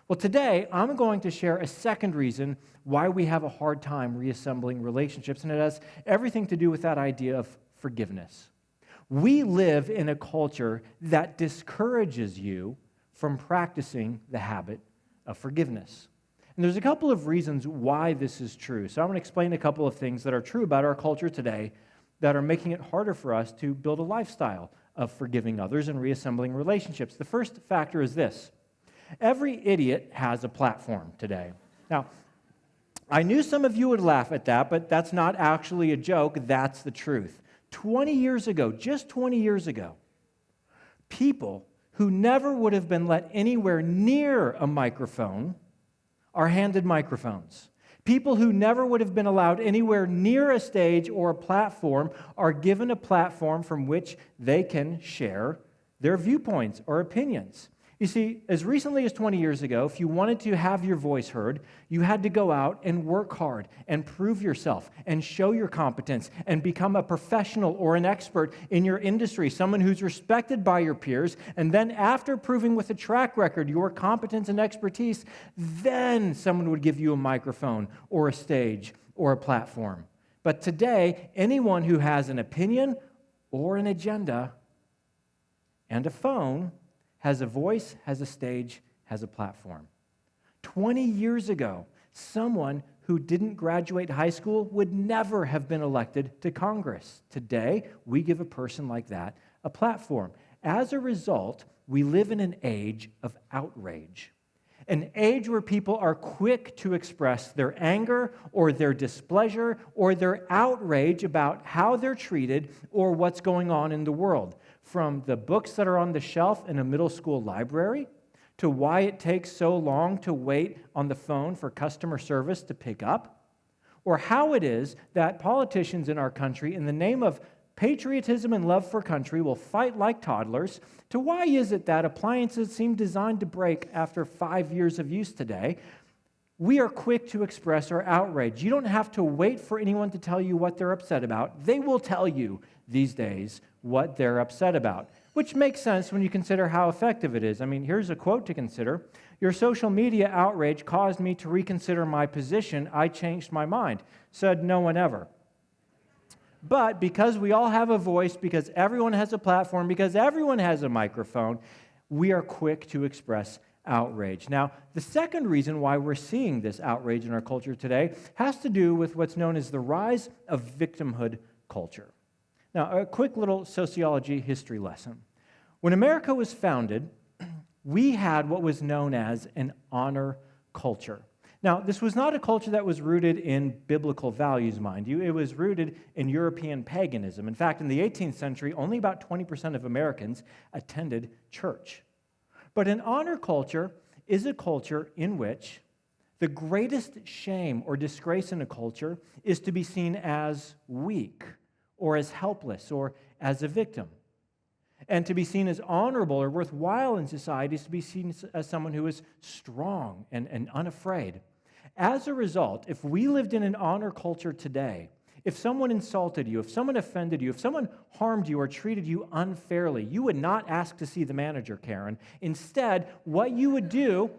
Well, today I'm going to share a second reason why we have a hard time reassembling relationships, and it has everything to do with that idea of forgiveness. We live in a culture that discourages you from practicing the habit of forgiveness. And there's a couple of reasons why this is true. So I'm going to explain a couple of things that are true about our culture today that are making it harder for us to build a lifestyle of forgiving others and reassembling relationships. The first factor is this. Every idiot has a platform today. Now, I knew some of you would laugh at that, but that's not actually a joke. That's the truth. 20 years ago, just 20 years ago, people who never would have been let anywhere near a microphone are handed microphones. People who never would have been allowed anywhere near a stage or a platform are given a platform from which they can share their viewpoints or opinions. You see, as recently as 20 years ago, if you wanted to have your voice heard, you had to go out and work hard and prove yourself and show your competence and become a professional or an expert in your industry, someone who's respected by your peers. And then after proving with a track record your competence and expertise, then someone would give you a microphone or a stage or a platform. But today, anyone who has an opinion or an agenda and a phone has a voice, has a stage, has a platform. 20 years ago, someone who didn't graduate high school would never have been elected to Congress. Today, we give a person like that a platform. As a result, we live in an age of outrage. An age where people are quick to express their anger or their displeasure or their outrage about how they're treated or what's going on in the world. From the books that are on the shelf in a middle school library to why it takes so long to wait on the phone for customer service to pick up, or how it is that politicians in our country, in the name of patriotism and love for country, will fight like toddlers, to why is it that appliances seem designed to break after 5 years of use today. We are quick to express our outrage. You don't have to wait for anyone to tell you what they're upset about. They will tell you these days what they're upset about, which makes sense when you consider how effective it is. I mean, here's a quote to consider. Your social media outrage caused me to reconsider my position. I changed my mind, said no one ever. But because we all have a voice, because everyone has a platform, because everyone has a microphone, we are quick to express outrage. Now, the second reason why we're seeing this outrage in our culture today has to do with what's known as the rise of victimhood culture. Now, a quick little sociology history lesson. When America was founded, we had what was known as an honor culture. Now, this was not a culture that was rooted in biblical values, mind you. It was rooted in European paganism. In fact, in the 18th century, only about 20% of Americans attended church. But an honor culture is a culture in which the greatest shame or disgrace in a culture is to be seen as weak or as helpless or as a victim. And to be seen as honorable or worthwhile in society is to be seen as someone who is strong and unafraid. As a result, if we lived in an honor culture today, if someone insulted you, if someone offended you, if someone harmed you or treated you unfairly, you would not ask to see the manager, Karen. Instead, what you would do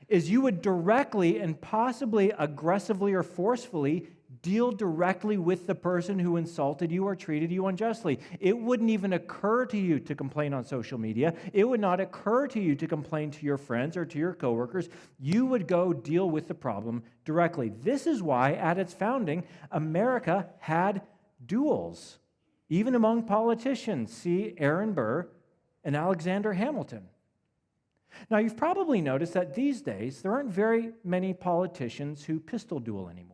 is you would directly and possibly aggressively or forcefully deal directly with the person who insulted you or treated you unjustly. It wouldn't even occur to you to complain on social media. It would not occur to you to complain to your friends or to your coworkers. You would go deal with the problem directly. This is why, at its founding, America had duels, even among politicians. See Aaron Burr and Alexander Hamilton. Now, you've probably noticed that these days there aren't very many politicians who pistol duel anymore.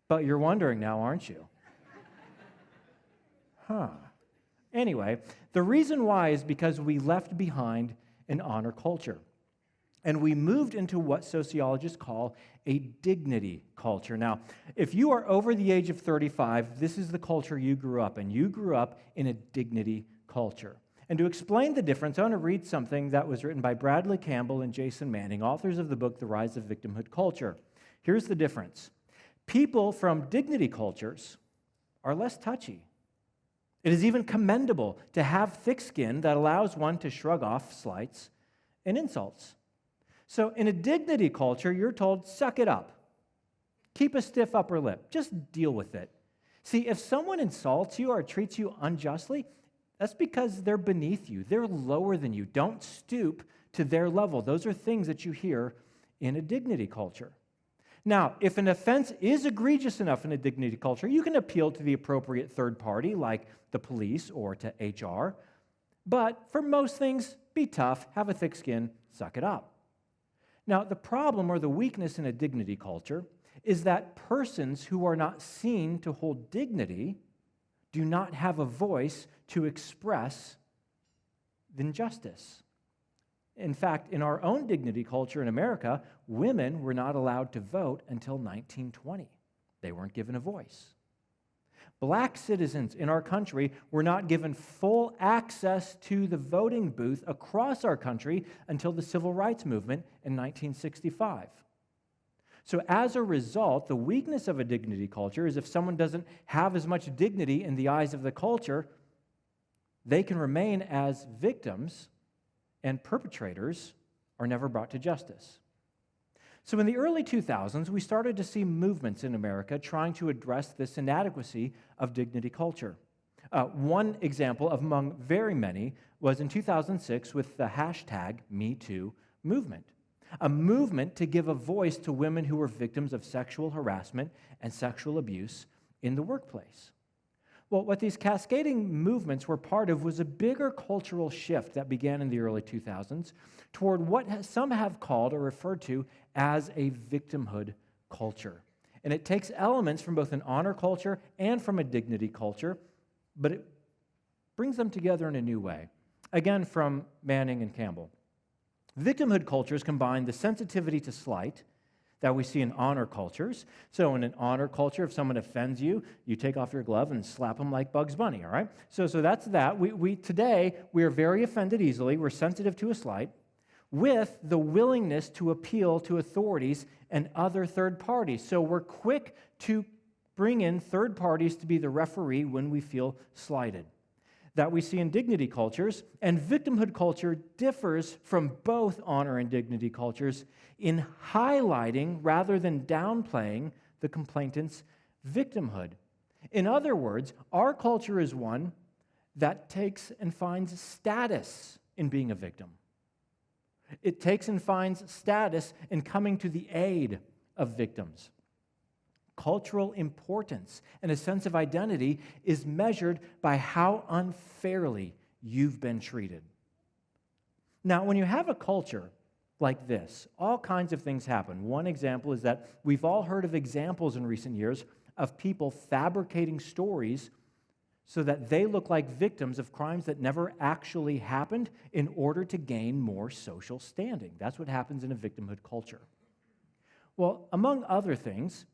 But you're wondering now, aren't you? Anyway, the reason why is because we left behind an honor culture. And we moved into what sociologists call a dignity culture. Now, if you are over the age of 35, this is the culture you grew up in. You grew up in a dignity culture. And to explain the difference, I want to read something that was written by Bradley Campbell and Jason Manning, authors of the book, The Rise of Victimhood Culture. Here's the difference. People from dignity cultures are less touchy. It is even commendable to have thick skin that allows one to shrug off slights and insults. So in a dignity culture, you're told, suck it up. Keep a stiff upper lip. Just deal with it. See, if someone insults you or treats you unjustly, that's because they're beneath you. They're lower than you. Don't stoop to their level. Those are things that you hear in a dignity culture. Now, if an offense is egregious enough in a dignity culture, you can appeal to the appropriate third party, like the police or to HR. But for most things, be tough, have a thick skin, suck it up. Now, the problem or the weakness in a dignity culture is that persons who are not seen to hold dignity do not have a voice to express the injustice. In fact, in our own dignity culture in America, women were not allowed to vote until 1920. They weren't given a voice. Black citizens in our country were not given full access to the voting booth across our country until the Civil Rights Movement in 1965. So as a result, the weakness of a dignity culture is if someone doesn't have as much dignity in the eyes of the culture, they can remain as victims, and perpetrators are never brought to justice. So in the early 2000s, we started to see movements in America trying to address this inadequacy of dignity culture. One example among very many was in 2006 with the hashtag #MeToo movement, a movement to give a voice to women who were victims of sexual harassment and sexual abuse in the workplace. Well, what these cascading movements were part of was a bigger cultural shift that began in the early 2000s toward what some have called or referred to as a victimhood culture. And it takes elements from both an honor culture and from a dignity culture, but it brings them together in a new way. Again, from Manning and Campbell. Victimhood cultures combine the sensitivity to slight that we see in honor cultures. So in an honor culture, if someone offends you, you take off your glove and slap them like Bugs Bunny, all right? So that's that. Today, we are very offended easily. We're sensitive to a slight with the willingness to appeal to authorities and other third parties. So we're quick to bring in third parties to be the referee when we feel slighted. That we see in dignity cultures, and victimhood culture differs from both honor and dignity cultures in highlighting rather than downplaying the complainant's victimhood. In other words, our culture is one that takes and finds status in being a victim. It takes and finds status in coming to the aid of victims. Cultural importance and a sense of identity is measured by how unfairly you've been treated. Now, when you have a culture like this, all kinds of things happen. One example is that we've all heard of examples in recent years of people fabricating stories so that they look like victims of crimes that never actually happened in order to gain more social standing. That's what happens in a victimhood culture. Well, among other things,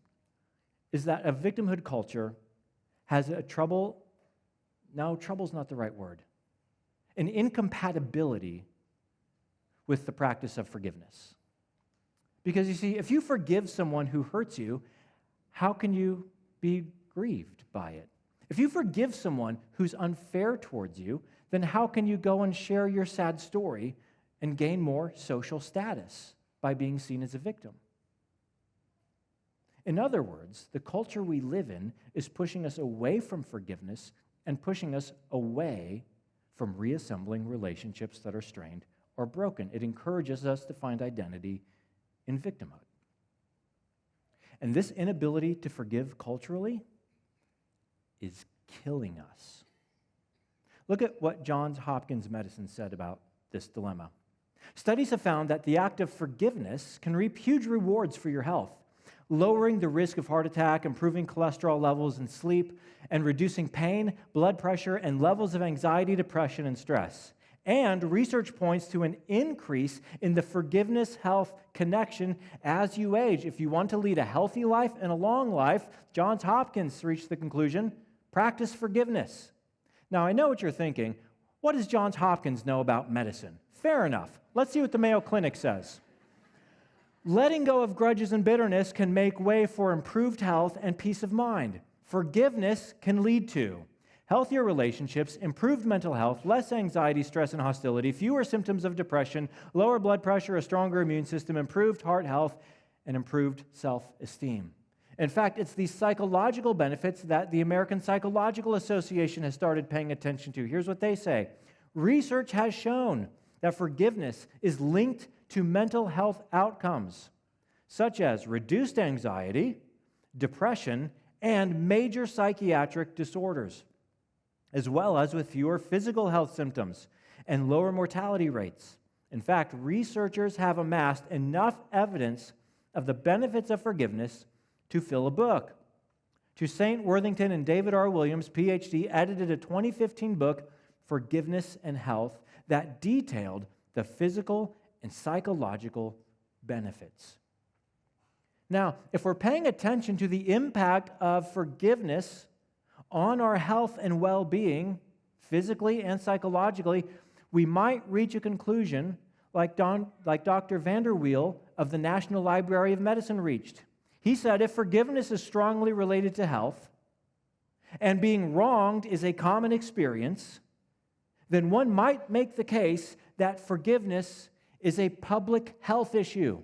is that a victimhood culture has trouble's not the right word, an incompatibility with the practice of forgiveness. Because you see, if you forgive someone who hurts you, how can you be grieved by it? If you forgive someone who's unfair towards you, then how can you go and share your sad story and gain more social status by being seen as a victim? In other words, the culture we live in is pushing us away from forgiveness and pushing us away from reassembling relationships that are strained or broken. It encourages us to find identity in victimhood. And this inability to forgive culturally is killing us. Look at what Johns Hopkins Medicine said about this dilemma. Studies have found that the act of forgiveness can reap huge rewards for your health, lowering the risk of heart attack, improving cholesterol levels and sleep, and reducing pain, blood pressure, and levels of anxiety, depression, and stress. And research points to an increase in the forgiveness-health connection as you age. If you want to lead a healthy life and a long life, Johns Hopkins reached the conclusion, practice forgiveness. Now, I know what you're thinking. What does Johns Hopkins know about medicine? Fair enough. Let's see what the Mayo Clinic says. Letting go of grudges and bitterness can make way for improved health and peace of mind. Forgiveness can lead to Healthier relationships, improved mental health, less anxiety, stress, and hostility, fewer symptoms of depression, lower blood pressure, a stronger immune system, improved heart health, and improved self-esteem. In fact, it's these psychological benefits that the American Psychological Association has started paying attention to. Here's what they say. Research has shown that forgiveness is linked to mental health outcomes, such as reduced anxiety, depression, and major psychiatric disorders, as well as with fewer physical health symptoms and lower mortality rates. In fact, researchers have amassed enough evidence of the benefits of forgiveness to fill a book. Toussaint Worthington and David R. Williams, Ph.D., edited a 2015 book, Forgiveness and Health, that detailed the physical and psychological benefits. Now, if we're paying attention to the impact of forgiveness on our health and well-being, physically and psychologically, we might reach a conclusion like Dr. Vanderweel of the National Library of Medicine reached. He said, if forgiveness is strongly related to health, and being wronged is a common experience, then one might make the case that forgiveness is a public health issue.